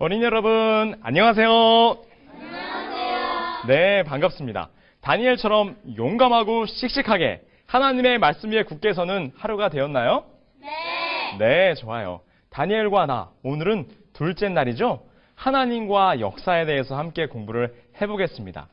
어린이 여러분, 안녕하세요. 안녕하세요. 네, 반갑습니다. 다니엘처럼 용감하고 씩씩하게 하나님의 말씀 위에 굳게 서는 하루가 되었나요? 네. 네, 좋아요. 다니엘과 나, 오늘은 둘째 날이죠? 하나님과 역사에 대해서 함께 공부를 해보겠습니다.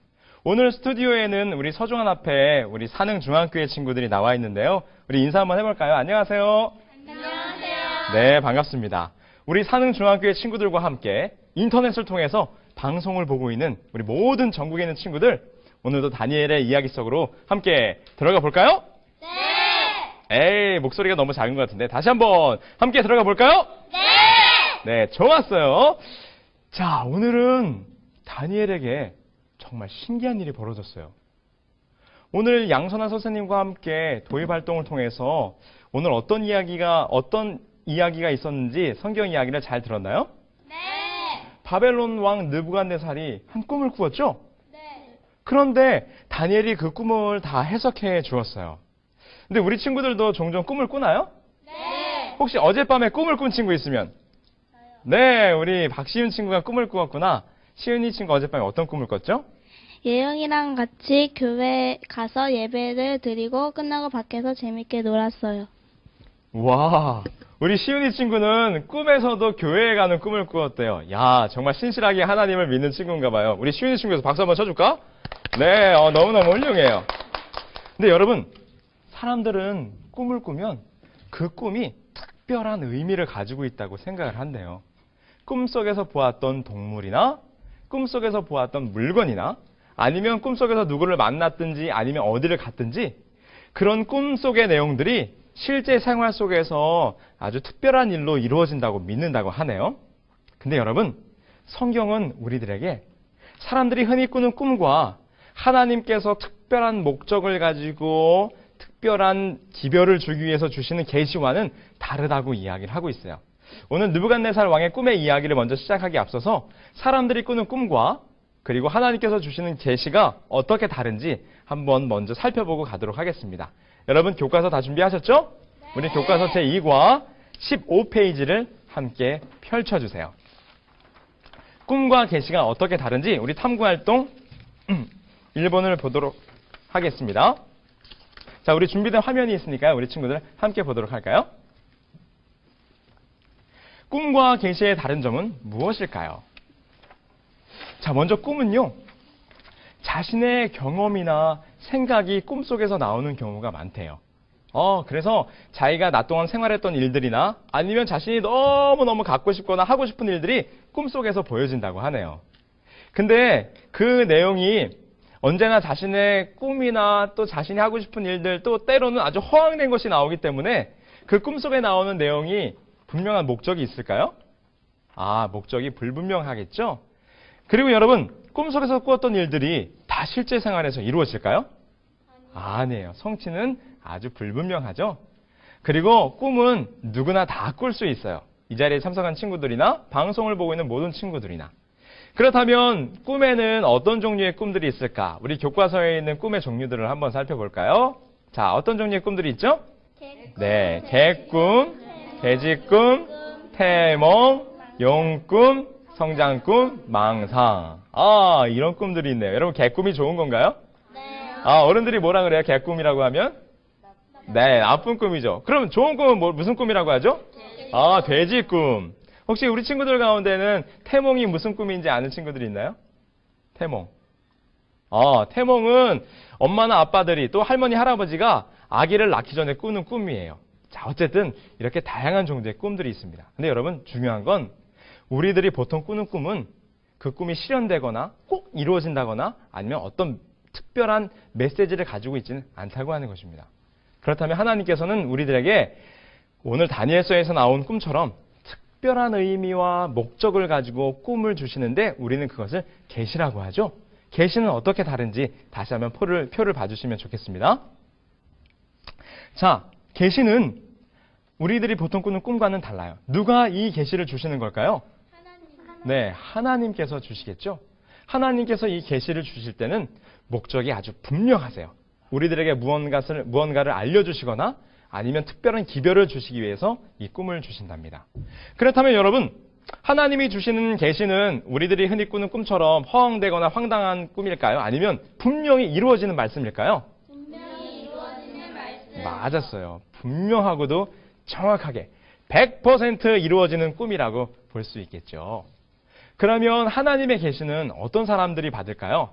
오늘 스튜디오에는 우리 서중한 앞에 우리 산흥중앙교회 친구들이 나와 있는데요. 우리 인사 한번 해볼까요? 안녕하세요. 안녕하세요. 네, 반갑습니다. 우리 산흥중앙교회 친구들과 함께 인터넷을 통해서 방송을 보고 있는 우리 모든 전국에 있는 친구들, 오늘도 다니엘의 이야기 속으로 함께 들어가 볼까요? 네. 에이, 목소리가 너무 작은 것 같은데 다시 한번 함께 들어가 볼까요? 네. 네, 좋았어요. 자, 오늘은 다니엘에게 정말 신기한 일이 벌어졌어요. 오늘 양선아 선생님과 함께 도입 활동을 통해서 오늘 어떤 이야기가 있었는지 성경 이야기를 잘 들었나요? 네. 바벨론 왕 느부갓네살이 한 꿈을 꾸었죠? 네. 그런데 다니엘이 그 꿈을 다 해석해 주었어요. 근데 우리 친구들도 종종 꿈을 꾸나요? 네. 혹시 어젯밤에 꿈을 꾼 친구 있으면? 네, 우리 박시윤 친구가 꿈을 꾸었구나. 시윤이 친구 어젯밤에 어떤 꿈을 꿨죠? 예영이랑 같이 교회 가서 예배를 드리고 끝나고 밖에서 재밌게 놀았어요. 와, 우리 시윤이 친구는 꿈에서도 교회에 가는 꿈을 꾸었대요. 야, 정말 신실하게 하나님을 믿는 친구인가 봐요. 우리 시윤이 친구에서 박수 한번 쳐줄까? 네, 너무너무 훌륭해요. 근데 여러분, 사람들은 꿈을 꾸면 그 꿈이 특별한 의미를 가지고 있다고 생각을 한대요. 꿈속에서 보았던 동물이나 꿈속에서 보았던 물건이나 아니면 꿈속에서 누구를 만났든지 아니면 어디를 갔든지 그런 꿈속의 내용들이 실제 생활 속에서 아주 특별한 일로 이루어진다고 믿는다고 하네요. 근데 여러분, 성경은 우리들에게 사람들이 흔히 꾸는 꿈과 하나님께서 특별한 목적을 가지고 특별한 기별을 주기 위해서 주시는 계시와는 다르다고 이야기를 하고 있어요. 오늘 느부갓네살 왕의 꿈의 이야기를 먼저 시작하기 앞서서 사람들이 꾸는 꿈과 그리고 하나님께서 주시는 계시가 어떻게 다른지 한번 먼저 살펴보고 가도록 하겠습니다. 여러분 교과서 다 준비하셨죠? 네. 우리 교과서 제2과 15페이지를 함께 펼쳐주세요. 꿈과 계시가 어떻게 다른지 우리 탐구활동 1번을 보도록 하겠습니다. 자, 우리 준비된 화면이 있으니까요. 우리 친구들 함께 보도록 할까요? 꿈과 계시의 다른 점은 무엇일까요? 자, 먼저 꿈은요, 자신의 경험이나 생각이 꿈속에서 나오는 경우가 많대요. 그래서 자기가 낮 동안 생활했던 일들이나 아니면 자신이 너무너무 갖고 싶거나 하고 싶은 일들이 꿈속에서 보여진다고 하네요. 근데 그 내용이 언제나 자신의 꿈이나 또 자신이 하고 싶은 일들 또 때로는 아주 허황된 것이 나오기 때문에 그 꿈속에 나오는 내용이 분명한 목적이 있을까요? 목적이 불분명하겠죠? 그리고 여러분, 꿈속에서 꾸었던 일들이 다 실제 생활에서 이루어질까요? 아니에요. 성취는 아주 불분명하죠? 그리고 꿈은 누구나 다 꿀 수 있어요. 이 자리에 참석한 친구들이나 방송을 보고 있는 모든 친구들이나. 그렇다면 꿈에는 어떤 종류의 꿈들이 있을까? 우리 교과서에 있는 꿈의 종류들을 한번 살펴볼까요? 자, 어떤 종류의 꿈들이 있죠? 네, 개꿈, 돼지꿈, 태몽, 용꿈, 성장꿈, 망상. 이런 꿈들이 있네요. 여러분, 개꿈이 좋은 건가요? 네. 어른들이 뭐라 그래요? 개꿈이라고 하면? 네, 나쁜 꿈이죠. 그럼 좋은 꿈은 무슨 꿈이라고 하죠? 돼지꿈. 혹시 우리 친구들 가운데는 태몽이 무슨 꿈인지 아는 친구들이 있나요? 태몽. 태몽은 엄마나 아빠들이 또 할머니, 할아버지가 아기를 낳기 전에 꾸는 꿈이에요. 자, 어쨌든 이렇게 다양한 종류의 꿈들이 있습니다. 근데 여러분, 중요한 건 우리들이 보통 꾸는 꿈은 그 꿈이 실현되거나 꼭 이루어진다거나 아니면 어떤 특별한 메시지를 가지고 있지는 않다고 하는 것입니다. 그렇다면 하나님께서는 우리들에게 오늘 다니엘서에서 나온 꿈처럼 특별한 의미와 목적을 가지고 꿈을 주시는데 우리는 그것을 계시라고 하죠. 계시는 어떻게 다른지 다시 한번 표를 봐주시면 좋겠습니다. 자, 계시는 우리들이 보통 꾸는 꿈과는 달라요. 누가 이 계시를 주시는 걸까요? 네, 하나님께서 주시겠죠. 하나님께서 이 계시를 주실 때는 목적이 아주 분명하세요. 우리들에게 무언가를 알려주시거나 아니면 특별한 기별을 주시기 위해서 이 꿈을 주신답니다. 그렇다면 여러분, 하나님이 주시는 계시는 우리들이 흔히 꾸는 꿈처럼 허황되거나 황당한 꿈일까요? 아니면 분명히 이루어지는 말씀일까요? 분명히 이루어지는 말씀. 맞았어요. 분명하고도 정확하게 100% 이루어지는 꿈이라고 볼 수 있겠죠. 그러면 하나님의 계시는 어떤 사람들이 받을까요?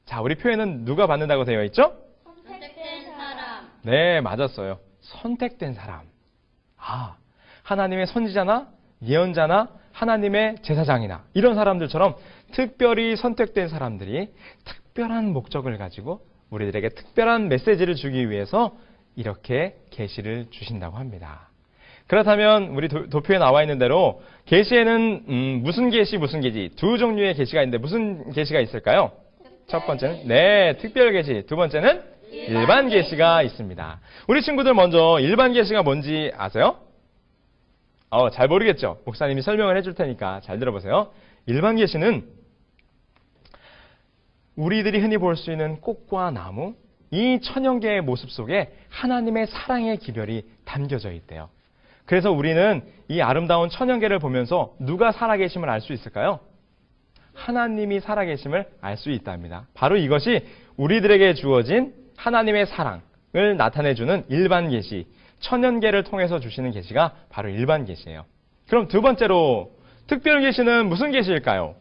자, 우리 표에는 누가 받는다고 되어 있죠? 선택된 사람. 네, 맞았어요. 선택된 사람. 아, 하나님의 선지자나 예언자나 하나님의 제사장이나 이런 사람들처럼 특별히 선택된 사람들이 특별한 목적을 가지고 우리들에게 특별한 메시지를 주기 위해서 이렇게 계시를 주신다고 합니다. 그렇다면 우리 도표에 나와 있는 대로 계시에는 무슨 계시 무슨 계시 두 종류의 계시가 있는데 무슨 계시가 있을까요? 첫 번째는 네, 특별 계시. 두 번째는 일반 계시가 있습니다. 우리 친구들 먼저 일반 계시가 뭔지 아세요? 잘 모르겠죠? 목사님이 설명을 해줄 테니까 잘 들어보세요. 일반 계시는 우리들이 흔히 볼 수 있는 꽃과 나무, 이 천연계의 모습 속에 하나님의 사랑의 기별이 담겨져 있대요. 그래서 우리는 이 아름다운 천연계를 보면서 누가 살아계심을 알 수 있을까요? 하나님이 살아계심을 알 수 있답니다. 바로 이것이 우리들에게 주어진 하나님의 사랑을 나타내주는 일반 계시, 천연계를 통해서 주시는 계시가 바로 일반 계시예요. 그럼 두 번째로 특별 계시는 무슨 계시일까요?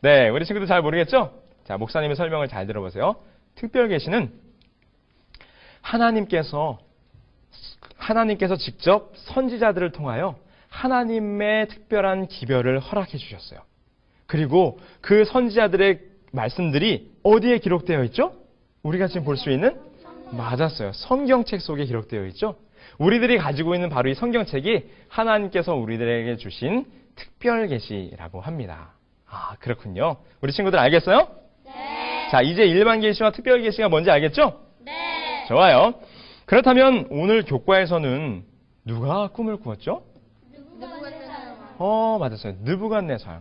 네, 우리 친구들 잘 모르겠죠? 자, 목사님의 설명을 잘 들어보세요. 특별 계시는 하나님께서 직접 선지자들을 통하여 하나님의 특별한 기별을 허락해 주셨어요. 그리고 그 선지자들의 말씀들이 어디에 기록되어 있죠? 우리가 지금 볼 수 있는? 맞았어요. 성경책 속에 기록되어 있죠? 우리들이 가지고 있는 바로 이 성경책이 하나님께서 우리들에게 주신 특별 계시라고 합니다. 아, 그렇군요. 우리 친구들 알겠어요? 네. 자, 이제 일반 계시와 특별 계시가 뭔지 알겠죠? 네. 좋아요. 그렇다면 오늘 교과에서는 누가 꿈을 꾸었죠? 맞았어요. 느부갓네살.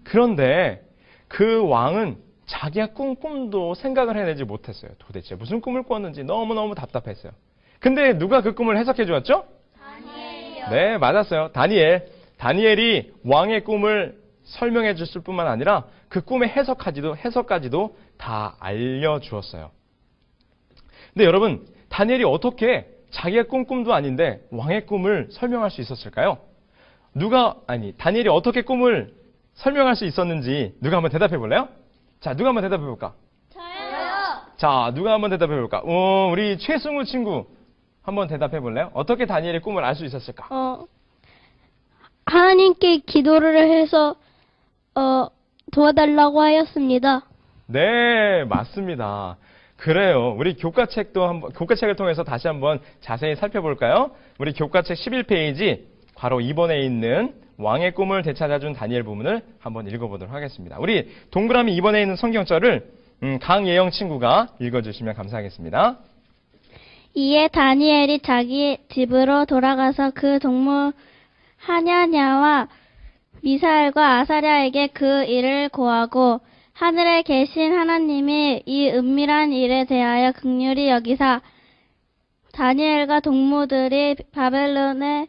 그런데 그 왕은 자기가 꾼 꿈도 생각을 해내지 못했어요. 도대체 무슨 꿈을 꾸었는지 너무너무 답답했어요. 근데 누가 그 꿈을 해석해 주었죠? 다니엘이요. 네, 맞았어요. 다니엘이 왕의 꿈을 설명해 줬을 뿐만 아니라 그 꿈의 해석까지도 다 알려주었어요. 근데 여러분, 다니엘이 어떻게 자기가 꾼 꿈도 아닌데 왕의 꿈을 설명할 수 있었을까요? 다니엘이 어떻게 꿈을 설명할 수 있었는지 누가 한번 대답해 볼래요? 자, 누가 한번 대답해 볼까? 저요. 자, 누가 한번 대답해 볼까? 우리 최승우 친구 한번 대답해 볼래요? 어떻게 다니엘의 꿈을 알 수 있었을까? 하나님께 기도를 해서 도와달라고 하였습니다. 네, 맞습니다. 그래요. 우리 교과책을 통해서 다시 한번 자세히 살펴볼까요? 우리 교과책 11페이지 바로 2번에 있는 왕의 꿈을 되찾아준 다니엘 부분을 한번 읽어보도록 하겠습니다. 우리 동그라미 2번에 있는 성경절을 강예영 친구가 읽어주시면 감사하겠습니다. 이에 다니엘이 자기 집으로 돌아가서 그 동무 하냐냐와 미사엘과 아사랴에게 그 일을 고하고 하늘에 계신 하나님이 이 은밀한 일에 대하여 긍휼히 여기사 다니엘과 동무들이 바벨론의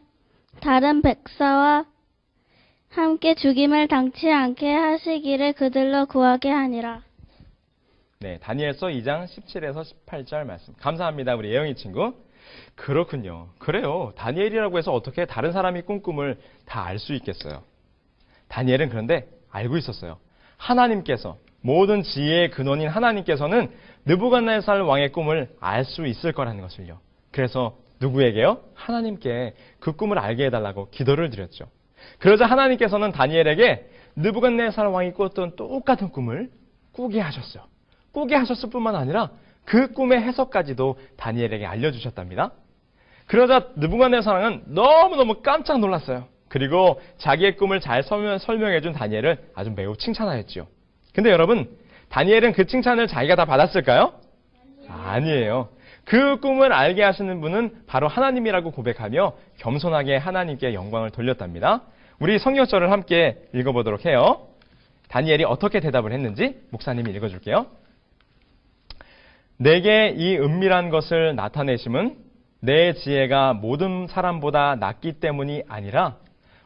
다른 백사와 함께 죽임을 당치 않게 하시기를 그들로 구하게 하니라. 네, 다니엘서 2장 17에서 18절 말씀. 감사합니다, 우리 예영이 친구. 그렇군요. 그래요. 다니엘이라고 해서 어떻게 다른 사람이 꾼 꿈을 다 알 수 있겠어요? 다니엘은 그런데 알고 있었어요. 하나님께서, 모든 지혜의 근원인 하나님께서는 느부갓네살 왕의 꿈을 알 수 있을 거라는 것을요. 그래서 누구에게요? 하나님께 그 꿈을 알게 해달라고 기도를 드렸죠. 그러자 하나님께서는 다니엘에게 느부갓네살 왕이 꿨던 똑같은 꿈을 꾸게 하셨어요. 꾸게 하셨을 뿐만 아니라 그 꿈의 해석까지도 다니엘에게 알려주셨답니다. 그러자 느부갓네살 왕은 너무너무 깜짝 놀랐어요. 그리고 자기의 꿈을 잘 설명해준 다니엘을 아주 매우 칭찬하였지요. 근데 여러분, 다니엘은 그 칭찬을 자기가 다 받았을까요? 아니에요. 그 꿈을 알게 하시는 분은 바로 하나님이라고 고백하며 겸손하게 하나님께 영광을 돌렸답니다. 우리 성경절을 함께 읽어보도록 해요. 다니엘이 어떻게 대답을 했는지 목사님이 읽어줄게요. 내게 이 은밀한 것을 나타내심은 내 지혜가 모든 사람보다 낫기 때문이 아니라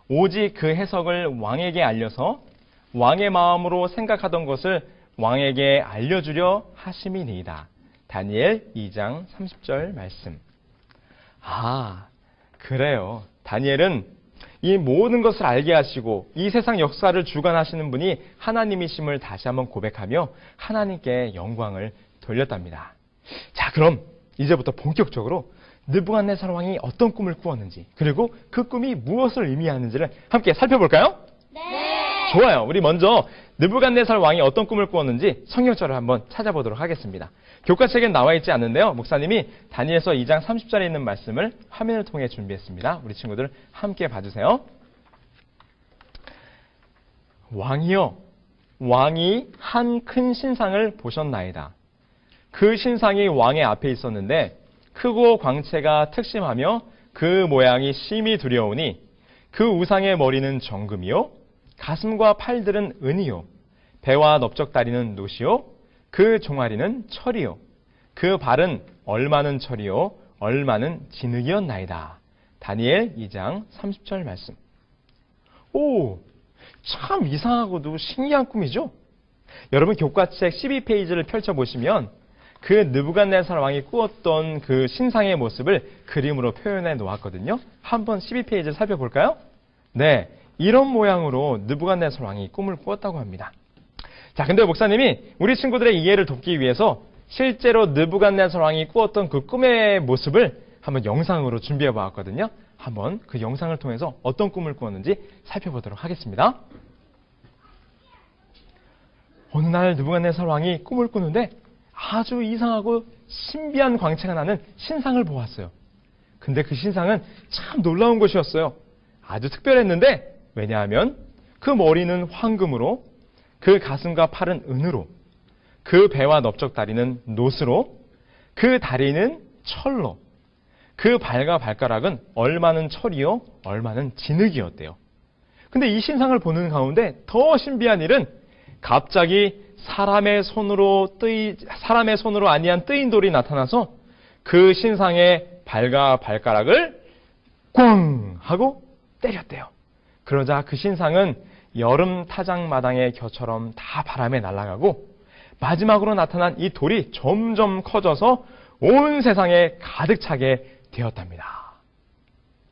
오직 그 해석을 왕에게 알려서 왕의 마음으로 생각하던 것을 왕에게 알려주려 하심이니이다. 다니엘 2장 30절 말씀. 아, 그래요. 다니엘은 이 모든 것을 알게 하시고 이 세상 역사를 주관하시는 분이 하나님이심을 다시 한번 고백하며 하나님께 영광을 돌렸답니다. 자, 그럼 이제부터 본격적으로 느부갓네살 왕이 어떤 꿈을 꾸었는지, 그리고 그 꿈이 무엇을 의미하는지를 함께 살펴볼까요? 네. 좋아요. 우리 먼저 느부갓네살 왕이 어떤 꿈을 꾸었는지 성경절을 한번 찾아보도록 하겠습니다. 교과책엔 나와 있지 않는데요. 목사님이 다니엘서 2장 30절에 있는 말씀을 화면을 통해 준비했습니다. 우리 친구들 함께 봐주세요. 왕이여, 왕이 한 큰 신상을 보셨나이다. 그 신상이 왕의 앞에 있었는데 크고 광채가 특심하며 그 모양이 심히 두려우니 그 우상의 머리는 정금이요, 가슴과 팔들은 은이요, 배와 넓적다리는 노시요, 그 종아리는 철이요, 그 발은 얼마는 철이요, 얼마는 진흙이었나이다. 다니엘 2장 30절 말씀. 오, 참 이상하고도 신기한 꿈이죠? 여러분 교과책 12페이지를 펼쳐보시면 그 느부갓네살 왕이 꾸었던 그 신상의 모습을 그림으로 표현해 놓았거든요. 한번 12페이지를 살펴볼까요? 네, 이런 모양으로 느부갓네살 왕이 꿈을 꾸었다고 합니다. 자, 근데 목사님이 우리 친구들의 이해를 돕기 위해서 실제로 느부갓네살 왕이 꾸었던 그 꿈의 모습을 한번 영상으로 준비해 보았거든요. 한번 그 영상을 통해서 어떤 꿈을 꾸었는지 살펴보도록 하겠습니다. 어느 날 느부갓네살 왕이 꿈을 꾸는데 아주 이상하고 신비한 광채가 나는 신상을 보았어요. 근데 그 신상은 참 놀라운 것이었어요. 아주 특별했는데, 왜냐하면 그 머리는 황금으로, 그 가슴과 팔은 은으로, 그 배와 넓적다리는 노스로, 그 다리는 철로, 그 발과 발가락은 얼마는 철이요, 얼마는 진흙이었대요. 근데 이 신상을 보는 가운데 더 신비한 일은 갑자기 사람의 손으로 아니한 뜨인 돌이 나타나서 그 신상의 발과 발가락을 꽝 하고 때렸대요. 그러자 그 신상은 여름 타작마당의 겨처럼 다 바람에 날아가고 마지막으로 나타난 이 돌이 점점 커져서 온 세상에 가득 차게 되었답니다.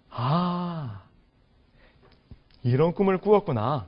아, 이런 꿈을 꾸었구나.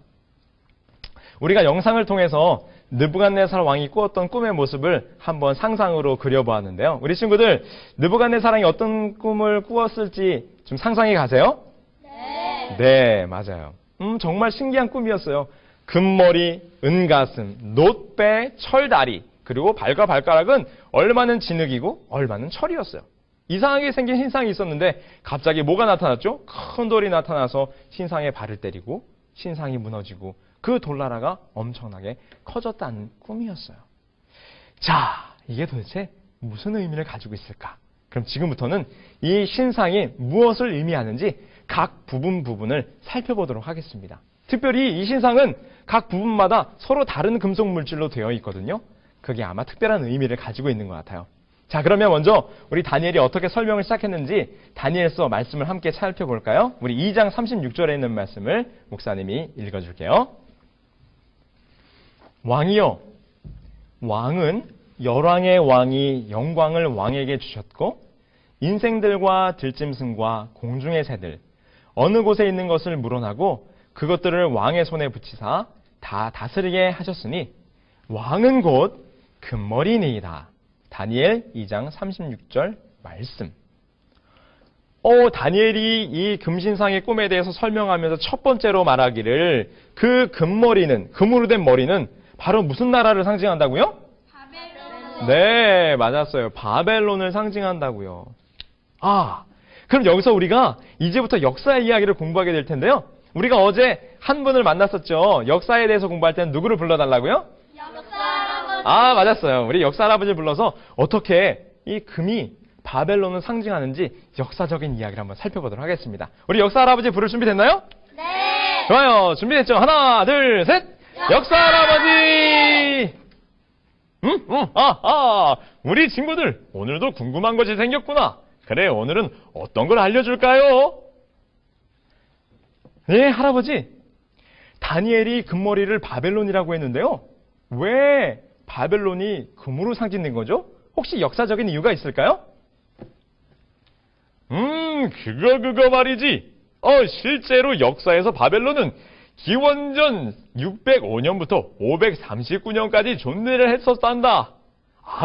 우리가 영상을 통해서 느부갓네살 왕이 꾸었던 꿈의 모습을 한번 상상으로 그려보았는데요. 우리 친구들, 느부갓네살 왕이 어떤 꿈을 꾸었을지 좀 상상이 가세요? 네. 네, 맞아요. 정말 신기한 꿈이었어요. 금머리, 은가슴, 놋배, 철다리, 그리고 발과 발가락은 얼마는 진흙이고 얼마는 철이었어요. 이상하게 생긴 신상이 있었는데 갑자기 뭐가 나타났죠? 큰 돌이 나타나서 신상의 발을 때리고 신상이 무너지고 그 돌나라가 엄청나게 커졌다는 꿈이었어요. 자, 이게 도대체 무슨 의미를 가지고 있을까? 그럼 지금부터는 이 신상이 무엇을 의미하는지 각 부분을 살펴보도록 하겠습니다. 특별히 이 신상은 각 부분마다 서로 다른 금속 물질로 되어 있거든요. 그게 아마 특별한 의미를 가지고 있는 것 같아요. 자, 그러면 먼저 우리 다니엘이 어떻게 설명을 시작했는지 다니엘서 말씀을 함께 살펴볼까요? 우리 2장 36절에 있는 말씀을 목사님이 읽어줄게요. 왕이여, 왕은 열왕의 왕이 영광을 왕에게 주셨고 인생들과 들짐승과 공중의 새들 어느 곳에 있는 것을 물어나고 그것들을 왕의 손에 붙이사 다 다스리게 하셨으니 왕은 곧 금머리니이다. 다니엘 2장 36절 말씀. 다니엘이 이 금신상의 꿈에 대해서 설명하면서 첫 번째로 말하기를 그 금머리는, 금으로 된 머리는 바로 무슨 나라를 상징한다고요? 바벨론. 네, 맞았어요. 바벨론을 상징한다고요. 아, 그럼 여기서 우리가 이제부터 역사의 이야기를 공부하게 될 텐데요. 우리가 어제 한 분을 만났었죠. 역사에 대해서 공부할 때는 누구를 불러달라고요? 역사 할아버지. 아, 맞았어요. 우리 역사 할아버지를 불러서 어떻게 이 금이 바벨론을 상징하는지 역사적인 이야기를 한번 살펴보도록 하겠습니다. 우리 역사 할아버지 부를 준비 됐나요? 네. 좋아요. 준비됐죠? 하나, 둘, 셋. 역사 할아버지! 우리 친구들, 오늘도 궁금한 것이 생겼구나. 그래, 오늘은 어떤 걸 알려줄까요? 네, 할아버지. 다니엘이 금머리를 바벨론이라고 했는데요. 왜 바벨론이 금으로 상징된 거죠? 혹시 역사적인 이유가 있을까요? 그거 말이지. 실제로 역사에서 바벨론은 기원전 605년부터 539년까지 존재를 했었단다.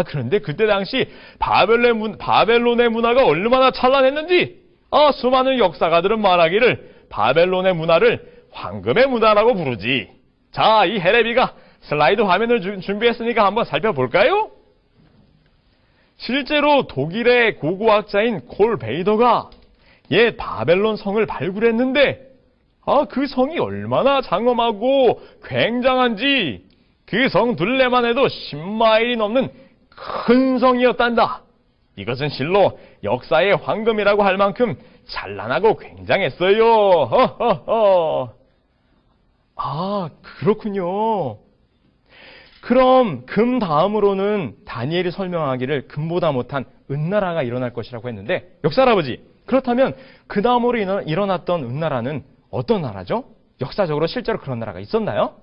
그런데 그때 당시 바벨론의 문화가 얼마나 찬란했는지, 수많은 역사가들은 말하기를 바벨론의 문화를 황금의 문화라고 부르지. 자, 이 헤레비가 슬라이드 화면을 준비했으니까 한번 살펴볼까요? 실제로 독일의 고고학자인 콜 베이더가 옛 바벨론 성을 발굴했는데, 그 성이 얼마나 장엄하고 굉장한지 그 성 둘레만 해도 10마일이 넘는 큰 성이었단다. 이것은 실로 역사의 황금이라고 할 만큼 찬란하고 굉장했어요. 그렇군요. 그럼 금 다음으로는 다니엘이 설명하기를 금보다 못한 은나라가 일어날 것이라고 했는데, 역사 할아버지, 그렇다면 그 다음으로 일어났던 은나라는 어떤 나라죠? 역사적으로 실제로 그런 나라가 있었나요?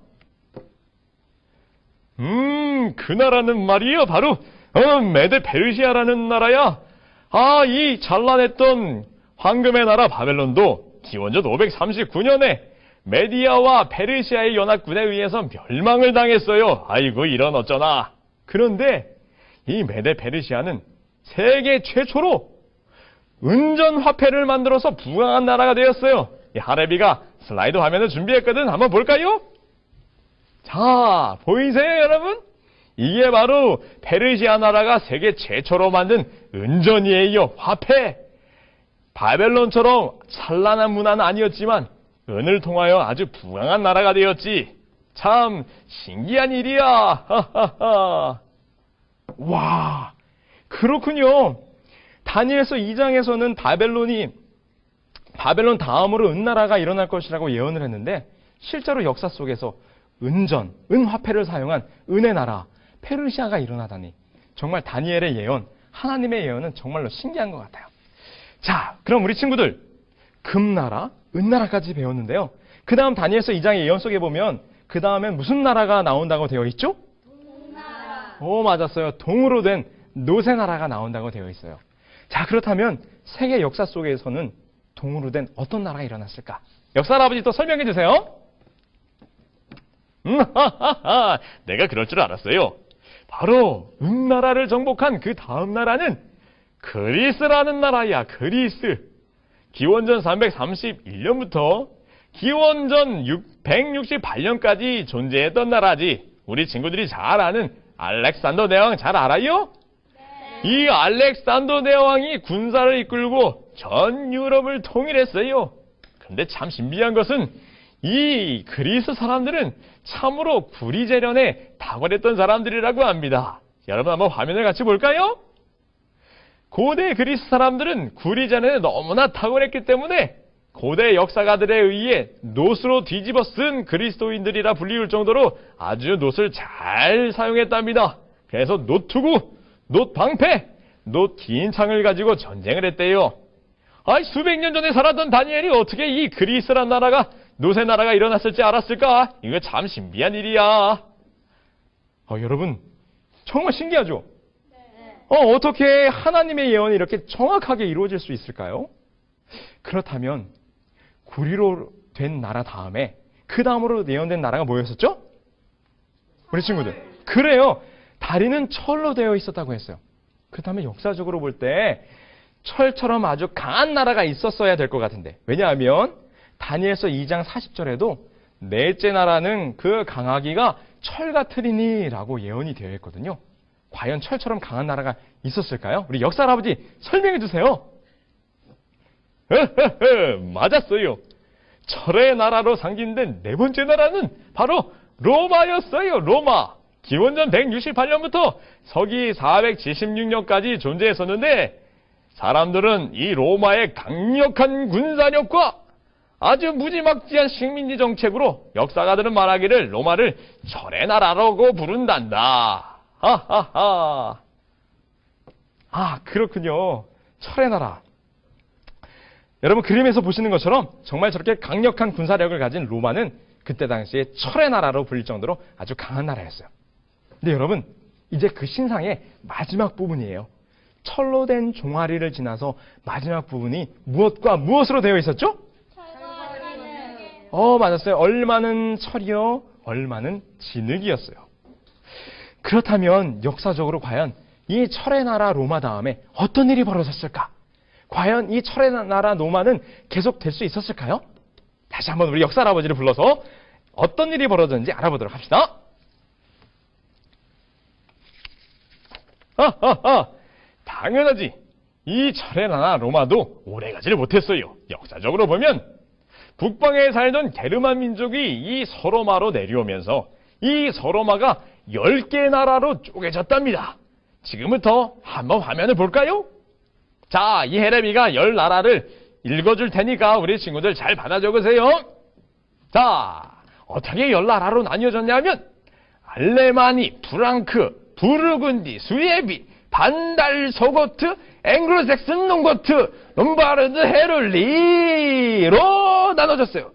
그 나라는 말이요, 바로 메데 페르시아라는 나라야. 이 찬란했던 황금의 나라 바벨론도 기원전 539년에 메디아와 페르시아의 연합군에 의해서 멸망을 당했어요. 아이고, 이런 어쩌나. 그런데 이 메데 페르시아는 세계 최초로 은전화폐를 만들어서 부강한 나라가 되었어요. 이 하레비가 슬라이드 화면을 준비했거든. 한번 볼까요? 자, 보이세요, 여러분? 이게 바로 페르시아 나라가 세계 최초로 만든 은전이에요. 화폐. 바벨론처럼 찬란한 문화는 아니었지만 은을 통하여 아주 부강한 나라가 되었지. 참 신기한 일이야. 와, 그렇군요. 다니엘서 2장에서는 바벨론 다음으로 은나라가 일어날 것이라고 예언을 했는데, 실제로 역사 속에서 은화폐를 사용한 은의 나라 페르시아가 일어나다니, 정말 다니엘의 예언, 하나님의 예언은 정말로 신기한 것 같아요. 자, 그럼 우리 친구들, 금나라, 은나라까지 배웠는데요. 그 다음 다니엘서 2장의 예언 속에 보면 그 다음엔 무슨 나라가 나온다고 되어 있죠? 동나라. 맞았어요. 동으로 된 노새나라가 나온다고 되어 있어요. 자, 그렇다면 세계 역사 속에서는 동으로 된 어떤 나라가 일어났을까? 역사 할아버지 또 설명해 주세요. 내가 그럴 줄 알았어요. 바로 은나라를 정복한 그 다음 나라는 그리스라는 나라야. 그리스. 기원전 331년부터 기원전 168년까지 존재했던 나라지. 우리 친구들이 잘 아는 알렉산더 대왕 잘 알아요? 네. 이 알렉산더 대왕이 군사를 이끌고 전 유럽을 통일했어요. 근데 참 신비한 것은 이 그리스 사람들은 참으로 구리재련에 탁월했던 사람들이라고 합니다. 여러분 한번 화면을 같이 볼까요? 고대 그리스 사람들은 구리재련에 너무나 탁월했기 때문에 고대 역사가들에 의해 놋으로 뒤집어 쓴 그리스도인들이라 불리울 정도로 아주 놋을 잘 사용했답니다. 그래서 놋투구, 놋방패, 놋 긴 창을 가지고 전쟁을 했대요. 수백 년 전에 살았던 다니엘이 어떻게 이 그리스란 나라가, 놋의 나라가 일어났을지 알았을까? 이거 참 신비한 일이야. 여러분, 정말 신기하죠? 어떻게 하나님의 예언이 이렇게 정확하게 이루어질 수 있을까요? 그렇다면 구리로 된 나라 다음에 그 다음으로 예언된 나라가 뭐였었죠? 우리 친구들. 그래요. 다리는 철로 되어 있었다고 했어요. 그렇다면 역사적으로 볼 때 철처럼 아주 강한 나라가 있었어야 될 것 같은데, 왜냐하면 다니엘서 2장 40절에도 넷째 나라는 그 강하기가 철 같으리니 라고 예언이 되어 있거든요. 과연 철처럼 강한 나라가 있었을까요? 우리 역사 할아버지 설명해 주세요. 맞았어요. 철의 나라로 상징된 네 번째 나라는 바로 로마였어요. 로마. 기원전 168년부터 서기 476년까지 존재했었는데, 사람들은 이 로마의 강력한 군사력과 아주 무지막지한 식민지 정책으로 역사가들은 말하기를 로마를 철의 나라라고 부른단다. 그렇군요. 철의 나라. 여러분 그림에서 보시는 것처럼 정말 저렇게 강력한 군사력을 가진 로마는 그때 당시에 철의 나라로 불릴 정도로 아주 강한 나라였어요. 근데 여러분 이제 그 신상의 마지막 부분이에요. 철로 된 종아리를 지나서 마지막 부분이 무엇과 무엇으로 되어 있었죠? 맞았어요. 얼마는 철이요, 얼마는 진흙이었어요. 그렇다면 역사적으로 과연 이 철의 나라 로마 다음에 어떤 일이 벌어졌을까? 과연 이 철의 나라 로마는 계속 될 수 있었을까요? 다시 한번 우리 역사 할아버지를 불러서 어떤 일이 벌어졌는지 알아보도록 합시다. 당연하지. 이 철의 나라 로마도 오래가지를 못했어요. 역사적으로 보면 북방에 살던 게르만 민족이 이 서로마로 내려오면서 이 서로마가 10개 나라로 쪼개졌답니다. 지금부터 한번 화면을 볼까요? 자, 이 헤레미가 10나라를 읽어줄 테니까 우리 친구들 잘 받아 적으세요. 자, 어떻게 10나라로 나뉘어졌냐면 알레마니, 프랑크, 부르군디, 스웨비, 반달, 소고트, 앵글로색슨, 롱고트, 롬바르드, 헤룰리로 나눠졌어요.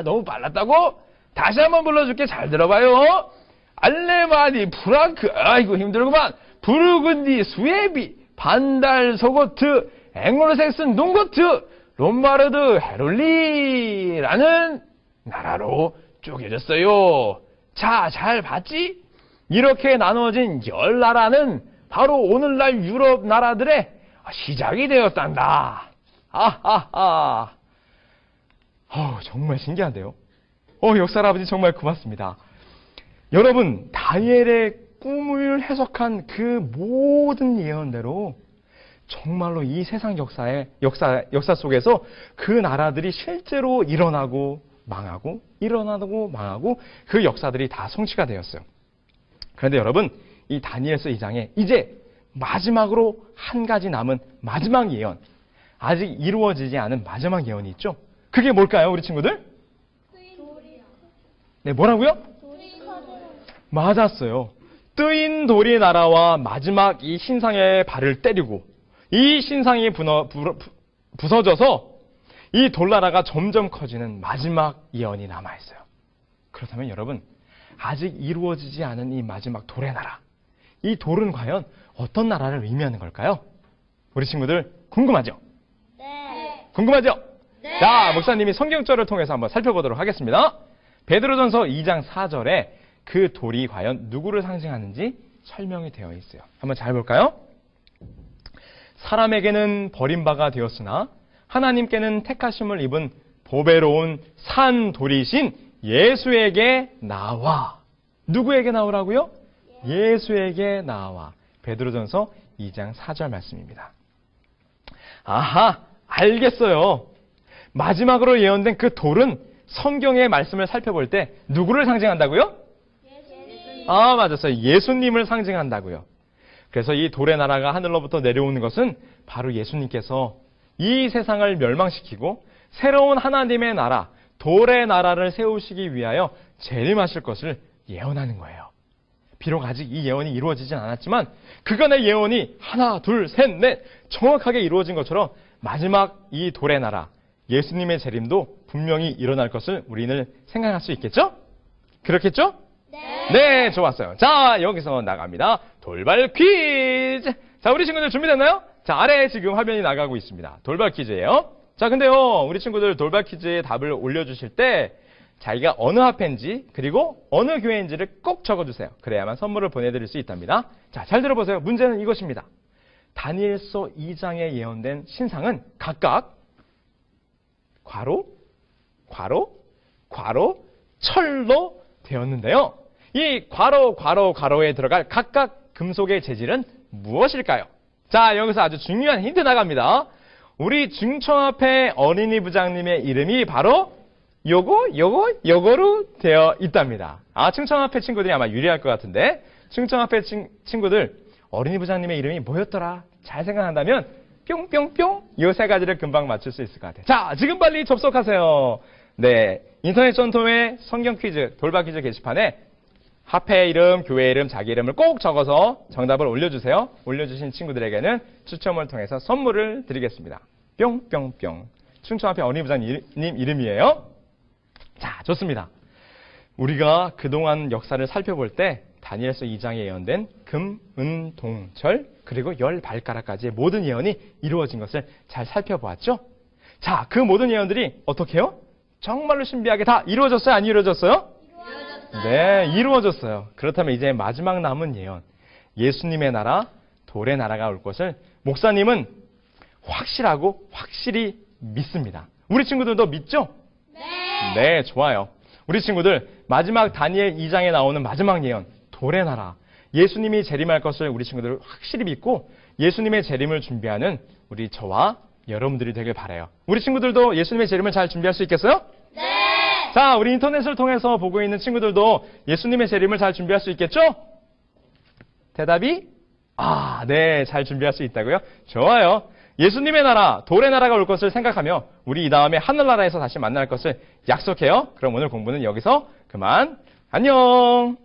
너무 빨랐다고? 다시 한번 불러줄게. 잘 들어봐요. 알레마니, 프랑크, 아이고 힘들구만. 부르군디, 스웨비, 반달, 소고트, 앵글로색슨, 롱고트, 롬바르드, 헤룰리라는 나라로 쪼개졌어요. 자, 잘 봤지? 이렇게 나눠진 10나라는 바로 오늘날 유럽 나라들의 시작이 되었단다. 정말 신기한데요. 역사 할아버지 정말 고맙습니다. 여러분, 다니엘의 꿈을 해석한 그 모든 예언대로 정말로 이 세상 역사 속에서 그 나라들이 실제로 일어나고 망하고 일어나고 망하고 그 역사들이 다 성취가 되었어요. 그런데 여러분, 이 다니엘서 2장에 이제 마지막으로 한 가지 남은 마지막 예언, 아직 이루어지지 않은 마지막 예언이 있죠. 그게 뭘까요, 우리 친구들? 네, 뭐라고요? 맞았어요. 뜨인 돌이 나라와 마지막 이 신상의 발을 때리고 이 신상이 부서져서 이 돌나라가 점점 커지는 마지막 예언이 남아있어요. 그렇다면 여러분, 아직 이루어지지 않은 이 마지막 돌의 나라, 이 돌은 과연 어떤 나라를 의미하는 걸까요? 우리 친구들 궁금하죠? 네. 궁금하죠? 네. 자, 목사님이 성경절을 통해서 한번 살펴보도록 하겠습니다. 베드로전서 2장 4절에 그 돌이 과연 누구를 상징하는지 설명이 되어 있어요. 한번 잘 볼까요? 사람에게는 버림바가 되었으나 하나님께는 택하심을 입은 보배로운 산 돌이신 예수에게 나와. 누구에게 나오라고요? 예수에게 나와. 베드로전서 2장 4절 말씀입니다. 알겠어요. 마지막으로 예언된 그 돌은 성경의 말씀을 살펴볼 때 누구를 상징한다고요? 맞았어요. 예수님을 상징한다고요. 그래서 이 돌의 나라가 하늘로부터 내려오는 것은 바로 예수님께서 이 세상을 멸망시키고 새로운 하나님의 나라, 돌의 나라를 세우시기 위하여 재림하실 것을 예언하는 거예요. 비록 아직 이 예언이 이루어지진 않았지만 그간의 예언이 하나, 둘, 셋, 넷 정확하게 이루어진 것처럼 마지막 이 돌의 나라, 예수님의 재림도 분명히 일어날 것을 우리는 생각할 수 있겠죠? 그렇겠죠? 네, 좋았어요. 자, 여기서 나갑니다. 돌발 퀴즈. 자, 우리 친구들 준비됐나요? 자, 아래에 지금 화면이 나가고 있습니다. 돌발 퀴즈예요. 자, 근데요, 우리 친구들 돌발 퀴즈에 답을 올려주실 때 자기가 어느 학회인지 그리고 어느 교회인지를 꼭 적어주세요. 그래야만 선물을 보내드릴 수 있답니다. 자, 잘 들어보세요. 문제는 이것입니다. 다니엘서 2장에 예언된 신상은 각각 괄호, 철로 되었는데요. 이 괄호에 들어갈 각각 금속의 재질은 무엇일까요? 자, 여기서 아주 중요한 힌트 나갑니다. 우리 중청합회 어린이 부장님의 이름이 바로 요거로 되어 있답니다. 충청합회 친구들이 아마 유리할 것 같은데, 충청합회 친구들 어린이 부장님의 이름이 뭐였더라? 잘 생각한다면 뿅뿅뿅 요 세 가지를 금방 맞출 수 있을 것 같아요. 자, 지금 빨리 접속하세요. 네, 인터넷 전통의 성경 퀴즈, 돌발 퀴즈 게시판에 합회 이름, 교회 이름, 자기 이름을 꼭 적어서 정답을 올려주세요. 올려주신 친구들에게는 추첨을 통해서 선물을 드리겠습니다. 뿅뿅뿅. 충청 앞에 어린이 부장님 이름이에요. 자, 좋습니다. 우리가 그동안 역사를 살펴볼 때 다니엘서 2장에 예언된 금, 은, 동, 절 그리고 10발가락까지의 모든 예언이 이루어진 것을 잘 살펴보았죠? 자, 그 모든 예언들이 어떻게 해요? 정말로 신비하게 다 이루어졌어요? 안 이루어졌어요? 네, 이루어졌어요. 그렇다면 이제 마지막 남은 예언, 예수님의 나라, 돌의 나라가 올 것을 목사님은 확실하고 확실히 믿습니다. 우리 친구들도 믿죠? 네, 좋아요. 우리 친구들 마지막 다니엘 2장에 나오는 마지막 예언, 돌의 나라, 예수님이 재림할 것을 우리 친구들 확실히 믿고 예수님의 재림을 준비하는 우리 저와 여러분들이 되길 바라요. 우리 친구들도 예수님의 재림을 잘 준비할 수 있겠어요? 네. 자, 우리 인터넷을 통해서 보고 있는 친구들도 예수님의 재림을 잘 준비할 수 있겠죠? 대답이 네, 잘 준비할 수 있다고요? 좋아요. 예수님의 나라, 돌의 나라가 올 것을 생각하며 우리 이 다음에 하늘나라에서 다시 만날 것을 약속해요. 그럼 오늘 공부는 여기서 그만. 안녕.